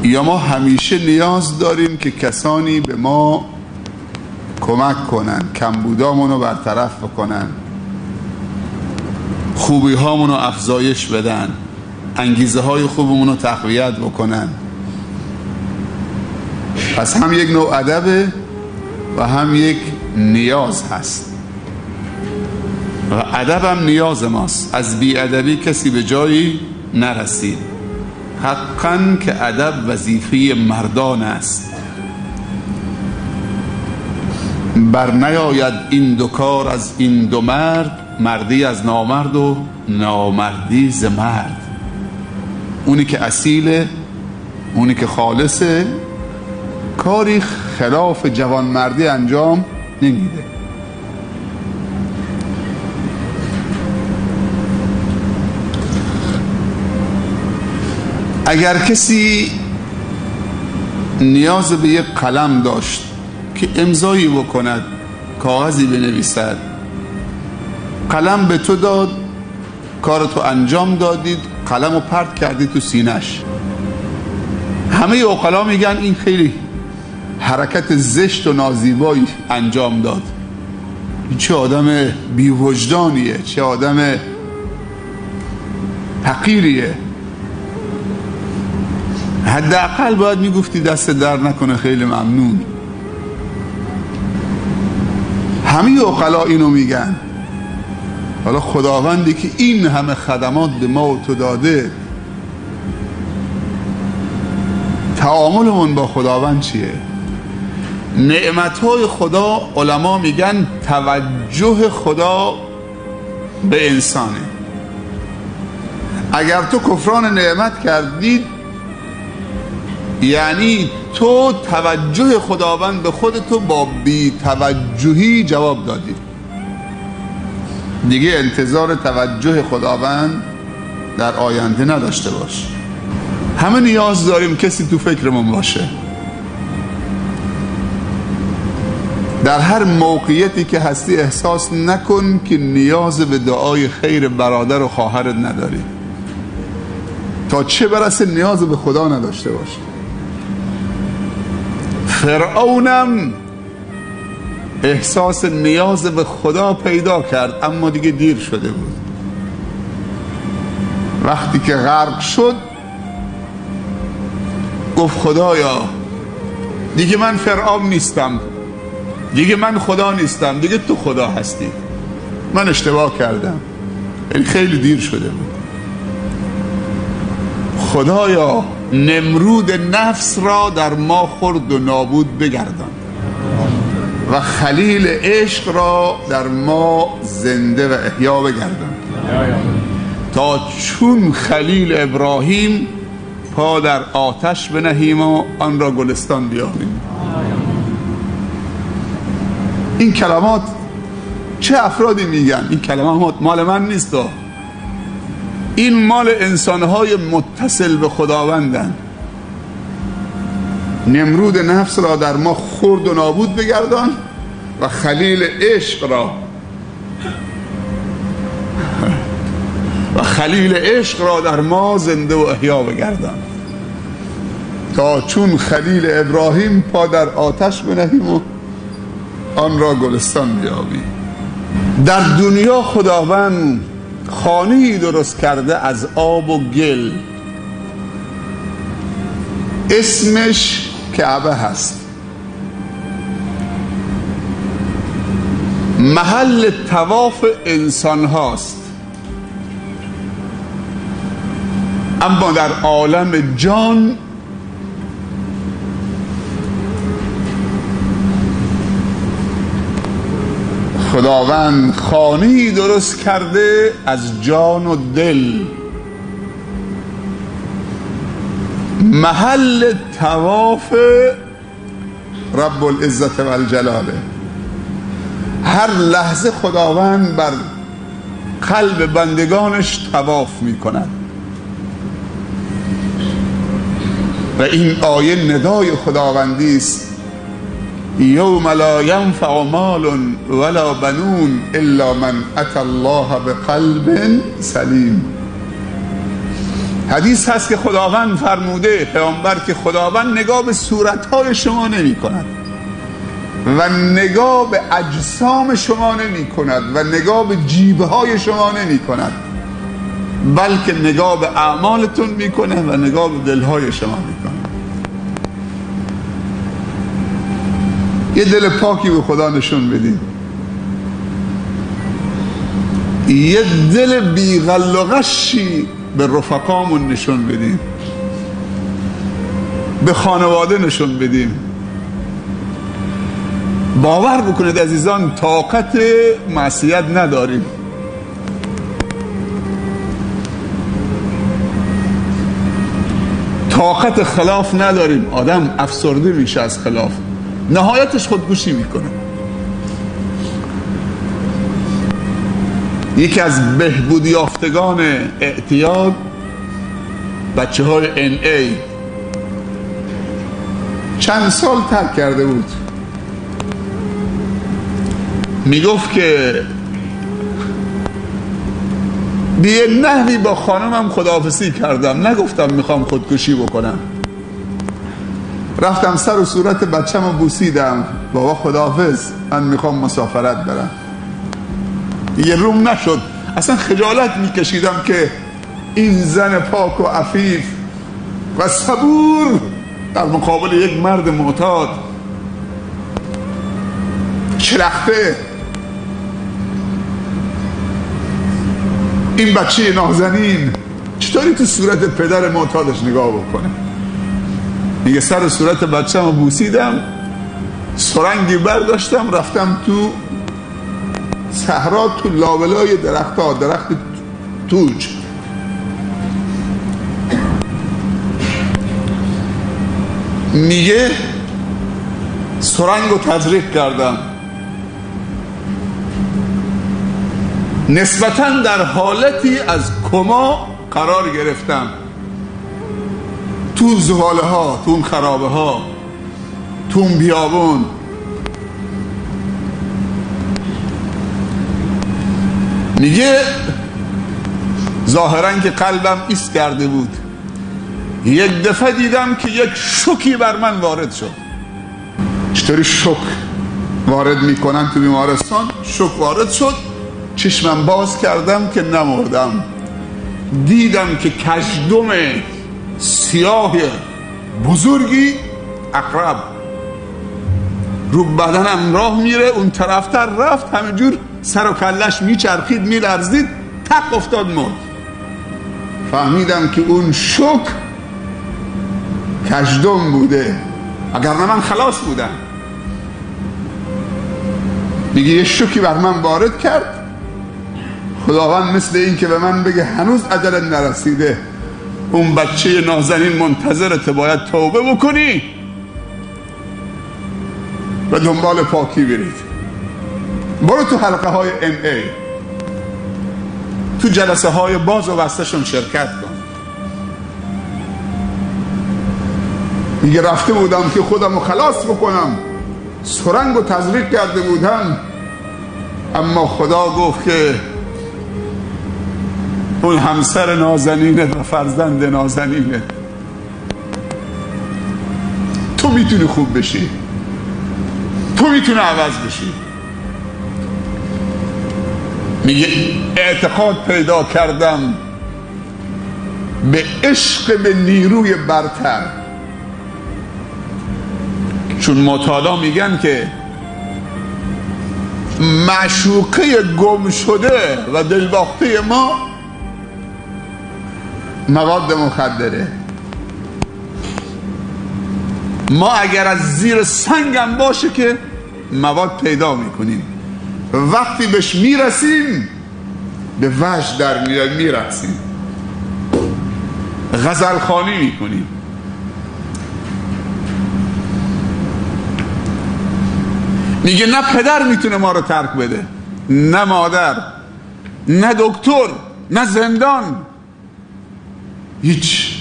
یا ما همیشه نیاز داریم که کسانی به ما کمک کنن، کمبودامون رو برطرف بکنن، خوبی هامون رو افزایش بدن، انگیزه های خوبمون رو تقویت بکنن؟ پس هم یک نوع ادبه و هم یک نیاز هست و ادب هم نیاز ماست. از بی ادبی کسی به جایی نرسید. حقا که ادب وظیفه مردان است. بر نیاید این دو کار از این دو مرد، مردی از نامرد و نامردی ز مرد. اونی که اصیله، اونی که خالصه، کاری خلاف جوانمردی انجام نمیده. اگر کسی نیاز به یک قلم داشت که امضایی بکند، کاغذی بنویسد، قلم به تو داد، کارتو انجام دادید، قلمو پرت کردی تو سینش. همه عقلا میگن این خیلی حرکت زشت و نازیبایی انجام داد، چه آدم بی‌وجدانیه، چه آدم حقیریه. حداقل باید میگفتی دست در نکنه، خیلی ممنون. همه عقلا اینو میگن. حالا خداوندی که این همه خدمات به ما و تو داده، تعاملمون با خداوند چیه؟ نعمتهای خدا، علما میگن توجه خدا به انسانه. اگر تو کفران نعمت کردید، یعنی تو توجه خداوند به خودتو با بی توجهی جواب دادی. دیگه انتظار توجه خداوند در آینده نداشته باش. همه نیاز داریم کسی تو فکرمون باشه. در هر موقعیتی که هستی احساس نکن که نیاز به دعای خیر برادر و خواهرت نداری، تا چه برسه نیاز به خدا نداشته باش. فرعونم احساس نیاز به خدا پیدا کرد، اما دیگه دیر شده بود. وقتی که غرق شد گفت خدایا دیگه من فرعون نیستم، دیگه من خدا نیستم، دیگه تو خدا هستی، من اشتباه کردم. یعنی خیلی دیر شده بود. خدایا نمرود نفس را در ما خرد و نابود بگردان و خلیل عشق را در ما زنده و احیا بگردان، تا چون خلیل ابراهیم پا در آتش بنهیم و آن را گلستان بیابیم. این کلمات چه افرادی میگن؟ این کلمات مال من نیست، این مال انسانهای متصل به خداوندن. نمرود نفس را در ما خرد و نابود بگردان و خلیل عشق را در ما زنده و احیا بگردان، تا چون خلیل ابراهیم پا در آتش بنهیم و آن را گلستان بیابیم. در دنیا خداوند خانه‌ای درست کرده از آب و گل، اسمش کعبه هست. محل طواف انسان هاست، اما در عالم جان خداوند خانه‌ای درست کرده از جان و دل، محل طواف رب العزت و الجلاله. هر لحظه خداوند بر قلب بندگانش طواف می کند و این آیه ندای خداوندی است: یوم لا ینفع مال ولا بنون الا من اتی الله بقلب سلیم. حدیث هست که خداوند فرموده، پیامبر، که خداوند نگاه به صورتهای شما نمی کند و نگاه به اجسام شما نمی کند و نگاه به جیبهای شما نمی کند، بلکه نگاه به اعمالتون می کنه و نگاه به دلهای شما می کنه. یه دل پاکی به خدا نشون بدیم، یه دل بیغل و غشی به رفقامون نشون بدیم، به خانواده نشون بدیم. باور بکنید عزیزان، طاقت معصیت نداریم. طاقت خلاف نداریم. آدم افسرده میشه از خلاف، نهایتش خودکشی میکنه. یکی از بهبود یافتگان اعتیاد بچه های NA چند سال ترک کرده بود. میگفت که به یه نحوی با خانمم خداحافظی کردم، نگفتم میخوام خودکشی بکنم. رفتم سر و صورت بچم رو بوسیدم، بابا خداحافظ، من میخوام مسافرت برم. یه روم نشد. اصلا خجالت میکشیدم که این زن پاک و عفیف و صبور در مقابل یک مرد معتاد چلخته، این بچه نازنین چطوری تو صورت پدر معتادش نگاه بکنه. میگه سر صورت بچه رو بوسیدم، سرنگی برداشتم، رفتم تو صحرا، تو لابلای درخت توج. میگه سرنگ رو تزریق کردم، نسبتاً در حالتی از کما قرار گرفتم، تو زباله ها، تو اون خرابه ها، تو اون بیابون. میگه ظاهراً که قلبم ایست کرده بود. یک دفعه دیدم که یک شوکی بر من وارد شد. چطوری شوک وارد میکنن تو بیمارستان؟ شوک وارد شد، چشمم باز کردم که نمردم. دیدم که کژدم سیاه بزرگی عقرب رو بدنم راه میره، اون طرفتر رفت، همینجور سر و کلش میچرخید، میلرزید، تق افتاد مرد. فهمیدم که اون شوک کژدم بوده، اگر نه من خلاص بودم. میگه یه شوکی بر من وارد کرد. خداوند مثل این که به من بگه هنوز اجلت نرسیده، اون بچه نازنین منتظرت، باید توبه بکنی و دنبال پاکی برید. برو تو حلقه های NA، تو جلسه های باز و بستشون شرکت کن. میگه رفته بودم که خودم رو خلاص بکنم، سرنگ رو تزریق کرده بودم، اما خدا گفت که اون همسر نازنینت و فرزند نازنینت، تو میتونی خوب بشی، تو میتونی عوض بشی. میگه اعتقاد پیدا کردم به عشق به نیروی برتر، چون معتادا میگن که معشوقه گم شده و دلباخته ما مواد مخدره. ما اگر از زیر سنگم باشه که مواد پیدا میکنیم، وقتی بهش میرسیم به وجد در میرسیم، غزلخوانی میکنیم. میگه نه پدر میتونه ما رو ترک بده، نه مادر، نه دکتر، نه زندان، هیچ.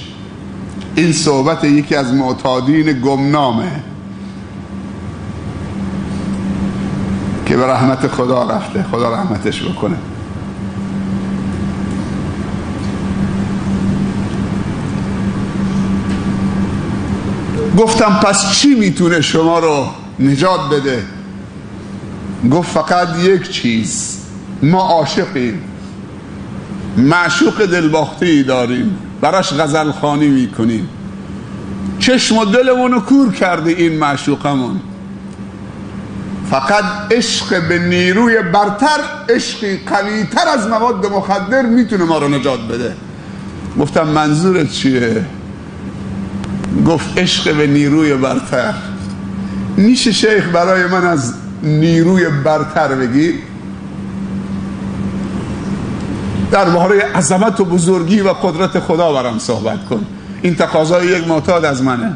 این صحبت یکی از معتادین گمنامه که به رحمت خدا رفته، خدا رحمتش بکنه. گفتم پس چی میتونه شما رو نجات بده؟ گفت فقط یک چیز، ما عاشقیم، معشوق دلباخته‌ای داریم، براش غزل خوانی میکنیم، چشم و دلمونو کور کرده این معشوقمون. فقط عشق به نیروی برتر، عشقی قوی‌تر از مواد مخدر میتونه ما رو نجات بده. گفتم منظورت چیه؟ گفت عشق به نیروی برتر. میشه شیخ برای من از نیروی برتر بگی؟ درباره عظمت و بزرگی و قدرت خدا برام صحبت کن. این تقاضای یک معتاد از منه.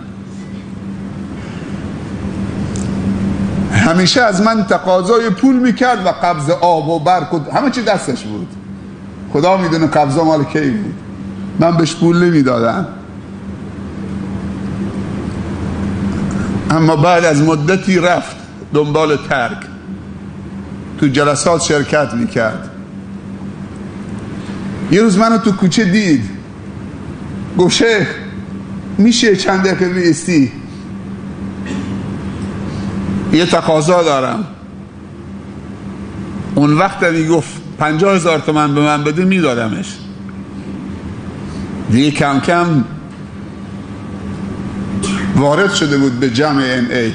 همیشه از من تقاضای پول میکرد و قبض آب و برق و همه چی دستش بود. خدا میدونه قبضا مال کی بود. من بهش پول نمیدادم. اما بعد از مدتی رفت دنبال ترک، تو جلسات شرکت میکرد. یه روز منو تو کوچه دید، گفت شیخ میشه چند دقیقه بیستی؟ یه تقاضا دارم. اون وقت میگفت 50,000 تومان به من بده میدادمش. دیگه کم کم وارد شده بود به جمع NA.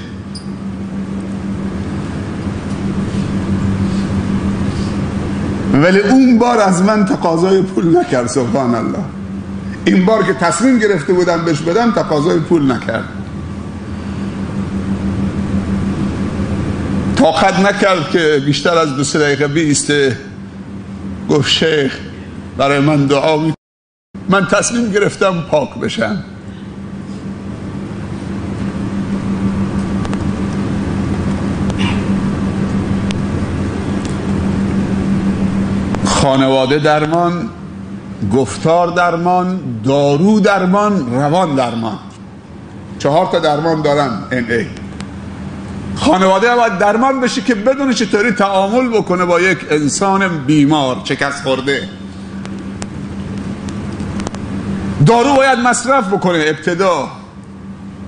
ولی اون بار از من تقاضای پول نکرد. سبحان الله. این بار که تصمیم گرفته بودم بهش بدم تقاضای پول نکرد. طاقت نکرد که بیشتر از 2 دقیقه بیسته. گفت شیخ برای من دعا می، من تصمیم گرفتم پاک بشم. خانواده درمان، گفتار درمان، دارو درمان، روان درمان. 4 تا درمان دارن NA. خانواده باید درمان بشه که بدونه چطوری تعامل بکنه با یک انسان بیمار شکست خورده. دارو باید مصرف بکنه ابتدا،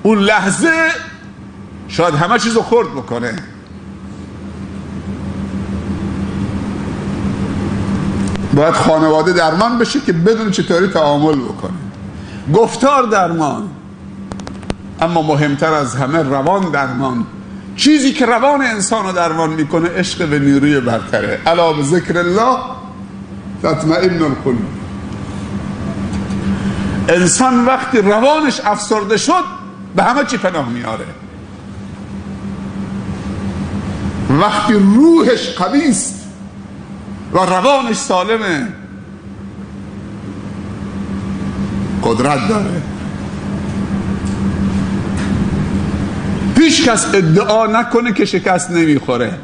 اون لحظه شاید همه چیزو خورد بکنه. باید خانواده درمان بشه که بدون چطوری تعامل بکنه. گفتار درمان، اما مهمتر از همه روان درمان. چیزی که روان انسان رو درمان میکنه عشق به نیروی برتره. الا بذکر الله تطمئن القلوب. انسان وقتی روانش افسرده شد به همه چی پناه میاره. وقتی روحش قوی است و روانش سالمه قدرت داره. هیچ کس ادعا نکنه که شکست نمیخوره.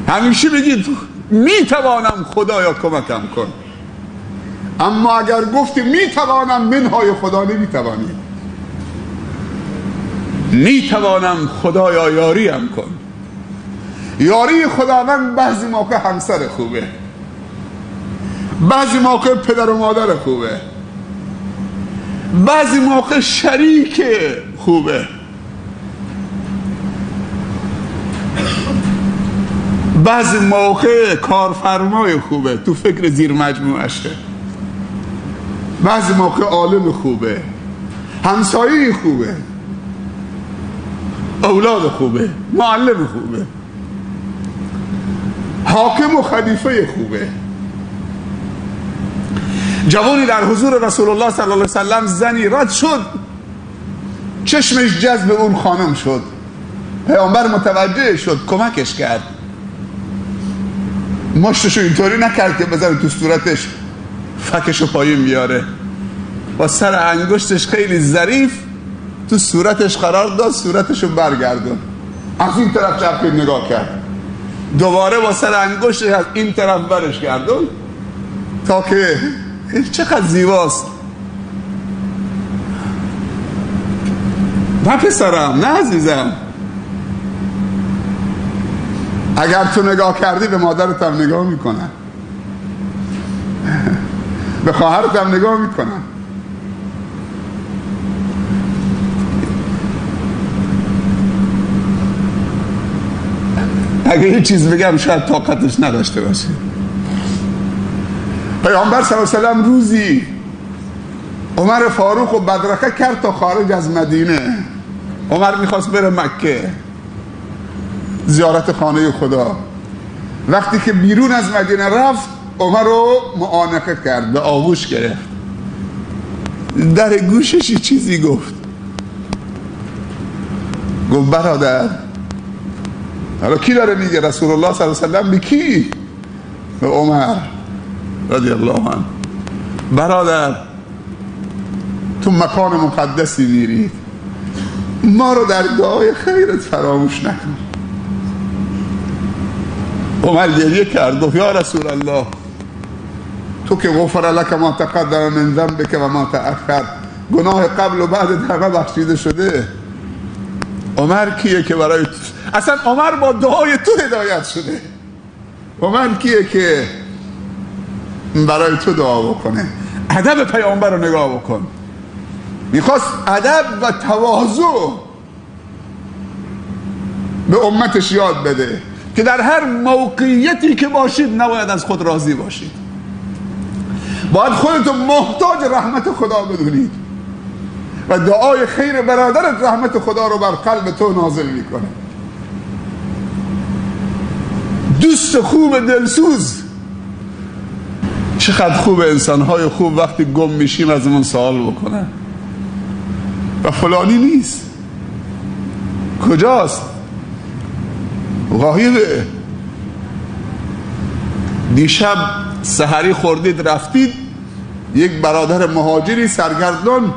همیشه بگید میتوانم خدایا کمکم کن. اما اگر گفتی میتوانم منهای خدا نمیتوانی. میتوانم خدایا یاریم کن. یاری خداوند بعضی موقع همسر خوبه، بعضی موقع پدر و مادر خوبه، بعضی موقع شریک خوبه، بعضی موقع کارفرمای خوبه تو فکر زیر مجموعشه، بعضی موقع عالم خوبه، همسایه خوبه، اولاد خوبه، معلم خوبه، حاکم و خلیفه خوبه. جوانی در حضور رسول الله صلی الله علیه وسلم زنی رد شد، چشمش جذب اون خانم شد. پیامبر متوجه شد، کمکش کرد. مشتشو اینطوری نکرد که بزنه تو صورتش فکشو پایین بیاره، با سر انگشتش خیلی ظریف تو صورتش قرار داد، صورتشو برگردون، از این طرف چپید نگاه کرد، دوباره با سر انگشتش از این طرف برش گردون تا که چقدر زیباست. نه پسرم، نه عزیزم، اگر تو نگاه کردی به مادرت هم نگاه میکنن، به خواهرت هم نگاه میکنن. اگه یه چیز بگم شاید طاقتش نداشته باشه. پیامبر صلی الله علیه وسلم روزی عمر فاروق رو بدرقه کرد تا خارج از مدینه. عمر میخواست بره مکه زیارت خانه خدا. وقتی که بیرون از مدینه رفت عمر رو معانقه کرد، به آغوش گرفت، در گوشش چیزی گفت برادر. حالا کی داره میگه؟ رسول الله صلی الله علیه وسلم. به کی؟ به عمر رضی الله عنه. برادر تو مکان مقدسی میری، ما رو در دعای خیرت فراموش نکن. عمر گریه کرد، گفت یا رسول الله تو که غفر لک ما تقدم من ذنبک و ما تأخر، گناه قبل و بعد همه بخشیده شده. عمر کیه که برای اصلا عمر با دعای تو هدایت شده؟ عمر کیه که برای تو دعا بکنه؟ ادب پیامبر رو نگاه بکن. میخواست ادب و تواضع به امتش یاد بده که در هر موقعیتی که باشید نباید از خود راضی باشید، باید خودتون محتاج رحمت خدا بدونید و دعای خیر برادرت رحمت خدا رو بر قلب تو نازل میکنه. دوست خوب دلسوز. چقدر خوب انسانهای خوب وقتی گم میشیم از من سوال بکنن و فلانی نیست، کجاست، غایبه. دیشب سحری خوردید رفتید، یک برادر مهاجری سرگردان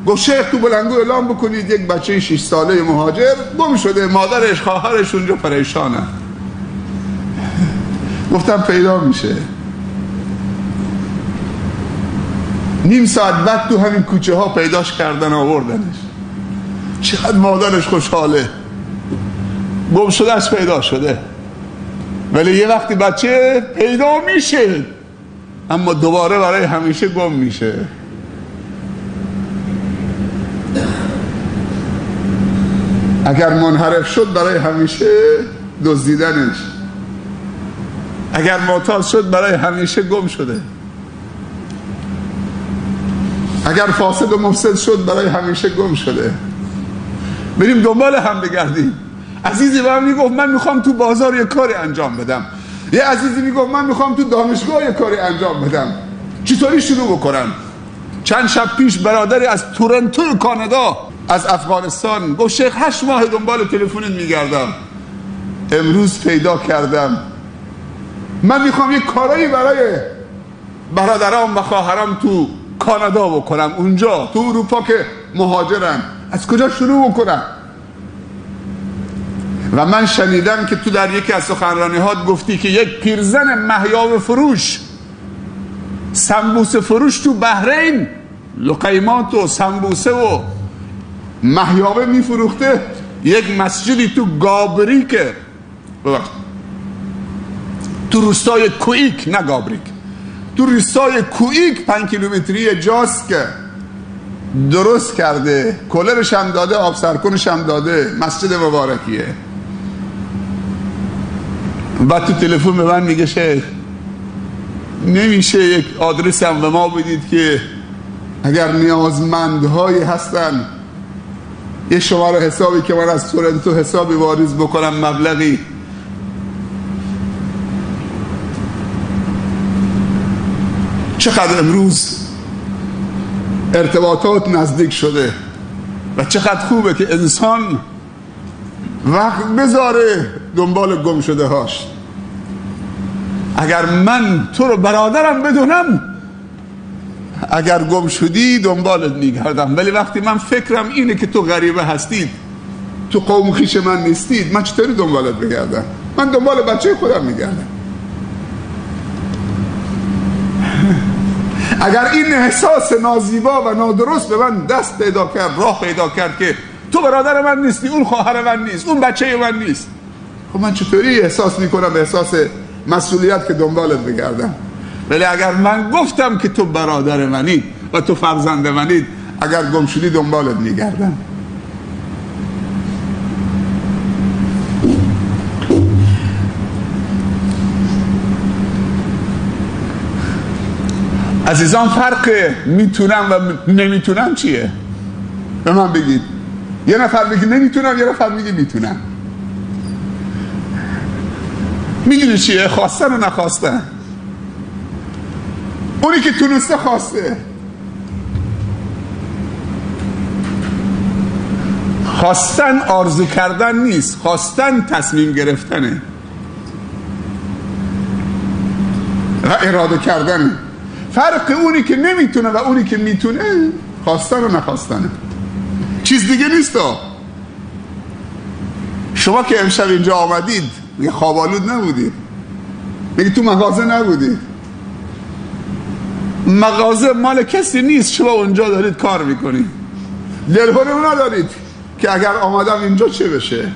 گفت شیخ تو بلنگو اعلام بکنید یک بچه 6 ساله مهاجر گم شده، مادرش خواهرش اونجا پریشانه. گفتم پیدا میشه. نیم ساعت بعد تو همین کوچه ها پیداش کردن، آوردنش. چقدر مادرش خوشحاله، گم شدهش پیدا شده. ولی یه وقتی بچه پیدا میشه اما دوباره برای همیشه گم میشه. اگر منحرف شد برای همیشه دزدیدنش، اگر معتاد شد برای همیشه گم شده، اگر فاسد و مفسد شد برای همیشه گم شده. بریم دنبال هم بگردیم. عزیزی به من میگفت من میخوام تو بازار یه کاری انجام بدم، یه عزیزی میگفت من میخوام تو دانشگاه یه کاری انجام بدم، چطوری شروع بکنم؟ چند شب پیش برادری از تورنتو کانادا از افغانستان گفت شیخ 8 ماه دنبال تلفنت میگردم، امروز پیدا کردم، من میخوام یه کارایی برای برادرام و خواهرام تو کانادا بکنم، اونجا تو اروپا که مهاجرن، از کجا شروع بکنم؟ و من شنیدم که تو در یکی از سخنرانی‌هات گفتی که یک پیرزن محیاب فروش، سمبوسه فروش تو بحرین، لقیمات و سمبوسه و محیابه میفروخته، یک مسجدی تو گابریک، تو روستای کویک، نه گابریک، تو روستای کویک 5 کیلومتری جاست که درست کرده، کولرش هم داده، آب سرکنش هم داده، مسجد مبارکیه. بعد تو تلفن به من میگه شیخ نمیشه یک آدرس هم به ما بدید که اگر نیازمندهایی هستن یه شماره حسابی که من از تورنتو حسابی واریز بکنم مبلغی. چقدر امروز ارتباطات نزدیک شده و چقدر خوبه که انسان وقت بذاره دنبال گم شده هاش. اگر من تو رو برادرم بدونم، اگر گم شدی دنبالت میگردم، ولی وقتی من فکرم اینه که تو غریبه هستید، تو قوم خویش من نیستید، من چطوری دنبالت بگردم؟ من دنبال بچه خودم میگردم. اگر این احساس نازیبا و نادرست به من دست پیدا کرد، راه پیدا کرد که تو برادر من نیستی، اون خواهر من نیست، اون بچه من نیست، خب من چطوری احساس میکنم احساس مسئولیت که دنبالت بگردم؟ ولی اگر من گفتم که تو برادر منی و تو فرزند منی، اگر گم شدی دنبالت میگردم. عزیزان فرق میتونم و نمیتونم چیه؟ به من بگید. یه نفر میگه نمیتونم، یه نفر میگه میتونم. میدونی چیه؟ خواستن و نخواستن. اونی که تونسته خواسته. خواستن آرزو کردن نیست، خواستن تصمیم گرفتنه و اراده کردنه. فرق اونی که نمیتونه و اونی که میتونه خواستن و نخواستنه، چیز دیگه نیست. شما که امشب اینجا آمدید میگه خوابالود نبودید، میگه تو مغازه نبودید. مغازه مال کسی نیست، شما اونجا دارید کار میکنید. دلهوره اونا دارید که اگر آمدم اینجا چه بشه.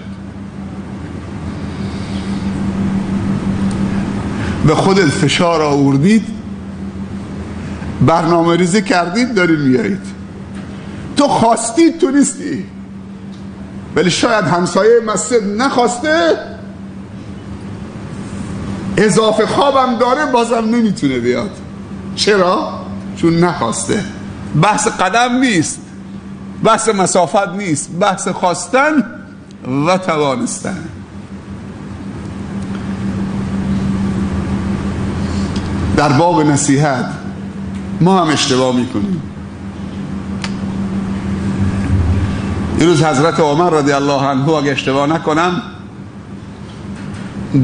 به خودت فشار آوردید، برنامه ریزی کردید، دارید میایید. تو خواستید، تو نیستی. ولی شاید همسایه مسجد نخواسته، اضافه خوابم داره، بازم نمیتونه بیاد. چرا؟ چون نخواسته. بحث قدم نیست، بحث مسافت نیست، بحث خواستن و توانستن. در باب نصیحت ما هم اشتباه میکنیم. این روز حضرت عمر رضی الله عنه اگه اشتباه نکنم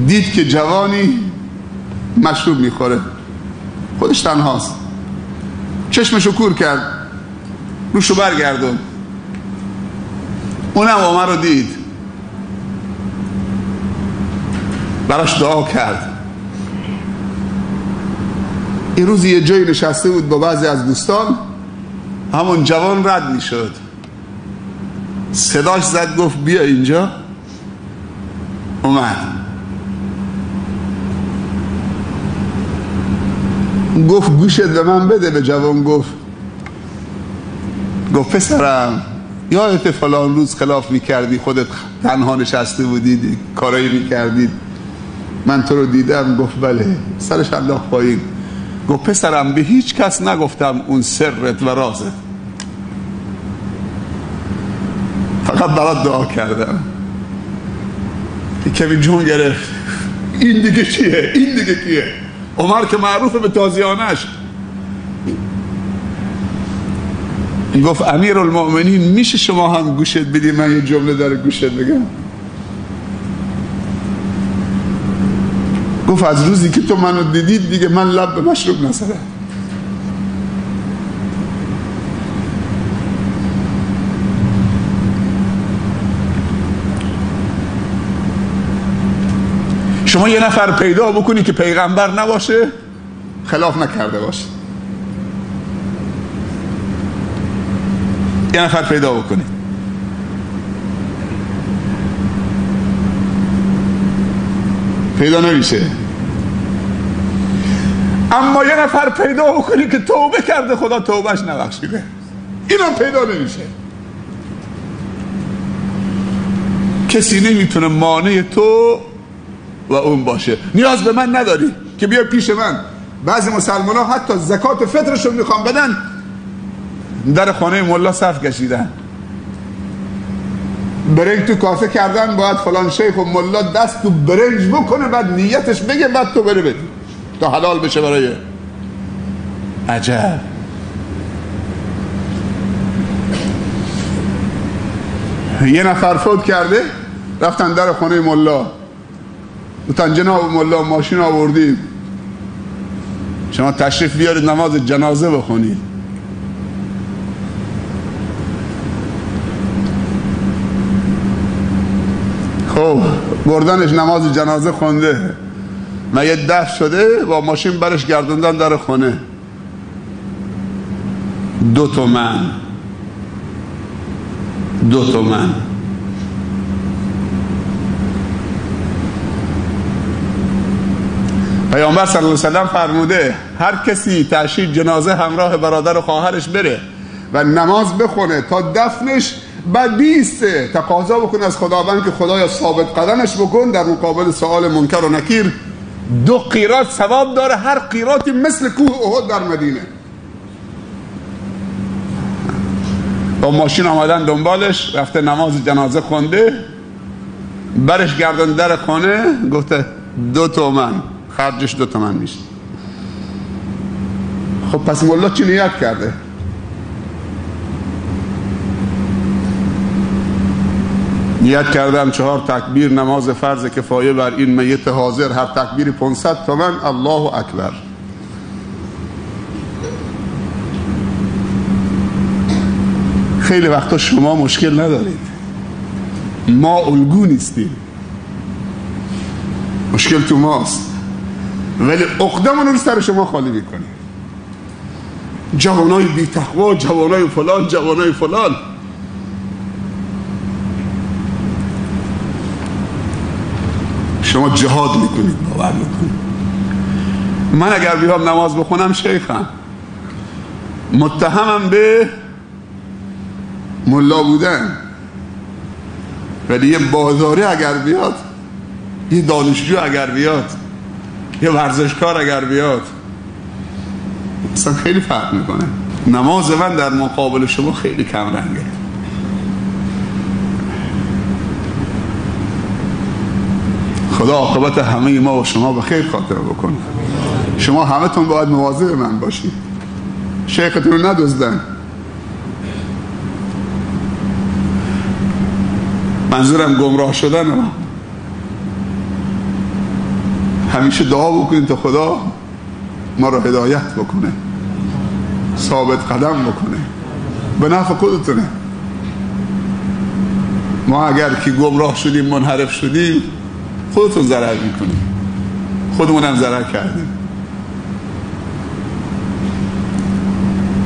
دید که جوانی مشروب میخوره، خودش تنهاست، چشمشو کور کرد، روشو برگردون. اونم عمر رو دید، براش دعا کرد. این روز یه جایی نشسته بود با بعضی از دوستان، همون جوان رد میشد، صداش زد، گفت بیا اینجا. اومد، گفت گوشت به من بده. به جوان گفت پسرم یادت فلان روز خلاف میکردی، خودت تنها نشسته بودید، کارایی میکردید، من تو رو دیدم. گفت بله. سرش انداخت پایین. گفت پسرم به هیچ کس نگفتم اون سرت و رازت، فقط برات دعا کردم. کمی جون گرفت. این دیگه چیه؟ این دیگه کیه؟ عمر که معروفه به تازیانش. گفت امیر المؤمنین میشه شما هم گوشت بدی، من یه جمله داره گوشت بگم. گفت از روزی که تو منو دیدید دیگه من لب به مشروب نزدم. شما یه نفر پیدا بکنی که پیغمبر نباشه، خلاف نکرده باشه. یه نفر پیدا بکنی، پیدا نمیشه. اما یه نفر پیدا بکنی که توبه کرده، خدا توبهش نبخشیده، اینم پیدا نمیشه. کسی نمیتونه مانع تو و اون باشه. نیاز به من نداری که بیا پیش من. بعضی مسلمان ها حتی زکات فطرشون میخوان بدن، در خانه ملا صف کشیدن، برنج تو کاسه کردن، باید فلان شیخ و ملا دست تو برنج بکنه، بعد نیتش بگه، بعد تو بره بدی تا حلال بشه برای. عجب. یه نفر فوت کرده، رفتن در خانه ملا، گفتن جناب ملا ماشین آوردیم، شما تشریف بیارید نماز جنازه بخونید. خب بردنش نماز جنازه خونده، یه دفع شده، با ماشین برش گردوندن در خونه. 2 تومن. پیامبر صلی الله علیه و سلم فرموده هر کسی تعشیق جنازه همراه برادر و خواهرش بره و نماز بخونه تا دفنش، بعد بیسته تقاضا بکنه از خداوند که خدایا ثابت قدمش بکن، در مقابل سوال منکر و نکیر 2 قیراط ثواب داره. هر قیراطی مثل کوه احد در مدینه. با ماشین آمدن دنبالش، رفته نماز جنازه خونده، برش گردن در خانه، گفته 2 تومن خرجش 2 تومن میشه. خب پس مولا چی نیت کرده؟ نیت کردم 4 تکبیر نماز فرض کفایه بر این میت حاضر، هر تکبیر 500 تومن، الله اکبر. خیلی وقتا شما مشکل ندارید، ما الگو نیستیم، مشکل تو ماست، ولی عقدمون رو سر شما خالی میکنیم. جوانای بی تقوا، جوانای فلان، جوانای فلان. شما جهاد میکنید، باور میکنید. من اگر بیام نماز بخونم شیخم، متهمم به ملا بودن، ولی یه بازاری اگر بیاد، یه دانشجو اگر بیاد، یه ورزشکار اگر بیاد، اصلا خیلی فرق میکنه. نماز من در مقابل شما خیلی کم رنگه. خدا عاقبت همه ما و شما به خیر خاطر بکنه. شما همه تون باید مواظب من باشید، شیختون رو ندزدن. منظورم گمراه شدن رو. همیشه دعا بکنید تا خدا ما رو هدایت بکنه، ثابت قدم بکنه، به نفع خودتونه. ما اگر که گمراه شدیم، منحرف شدیم، خودتون ضرر میکنیم، خودمونم ضرر کردیم.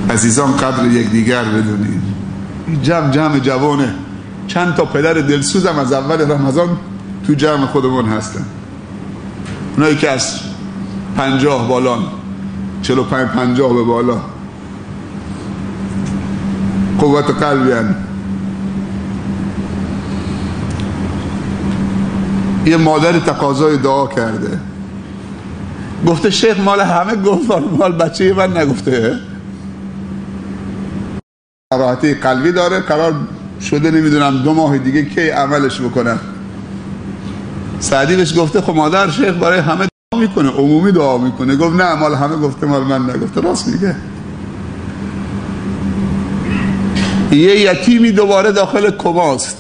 عزیزان قدر یکدیگر بدونید. جمع جوانه، چند تا پدر دلسوزم از اول رمضان تو جمع خودمون هستن. اونایی که از 50 بالان، 45-50 به بالا، قوت قلبی هن. یه مادر تقاضای دعا کرده، گفته شیخ مال همه گفت، مال بچه من نگفته. راحتی قلبی داره، قرار شده نمیدونم 2 ماه دیگه کی عملش بکنن. سعدی بهش گفته خب مادر شیخ برای همه دعا میکنه، عمومی دعا میکنه. گفت نه، مال همه گفته، مال من نگفته. راست میگه. یه یتیمی دوباره داخل کماست،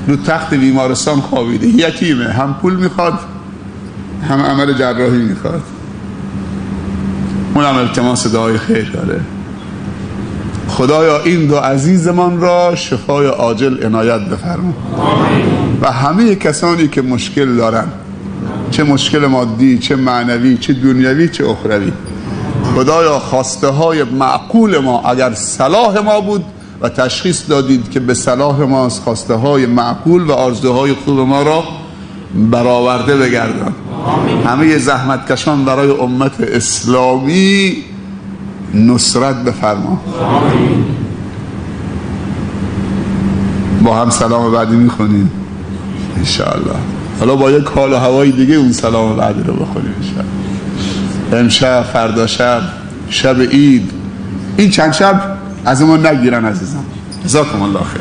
رو تخت بیمارستان خوابیده، یتیمه، هم پول میخواد هم عمل جراحی میخواد. اونم التماس دعای خیر داره. خدایا این 2 عزیزمان را شفای عاجل عنایت بفرما و همه کسانی که مشکل دارن، چه مشکل مادی، چه معنوی، چه دنیوی، چه اخروی. خدایا خواسته های معقول ما اگر صلاح ما بود و تشخیص دادید که به صلاح ماست، خواسته های معقول و آرزوهای خوب ما را برآورده بگردان. همه زحمتکشان برای امت اسلامی نصرت بفرما. با هم سلام بعدی میخونیم انشاءالله. حالا با یک حال و هوای دیگه اون سلام بعدی رو بخونیم انشاءالله. امشب، فردا شب، شب عید، این چند شب از ما نگیرن عزیزان. جزاکم الله خیر.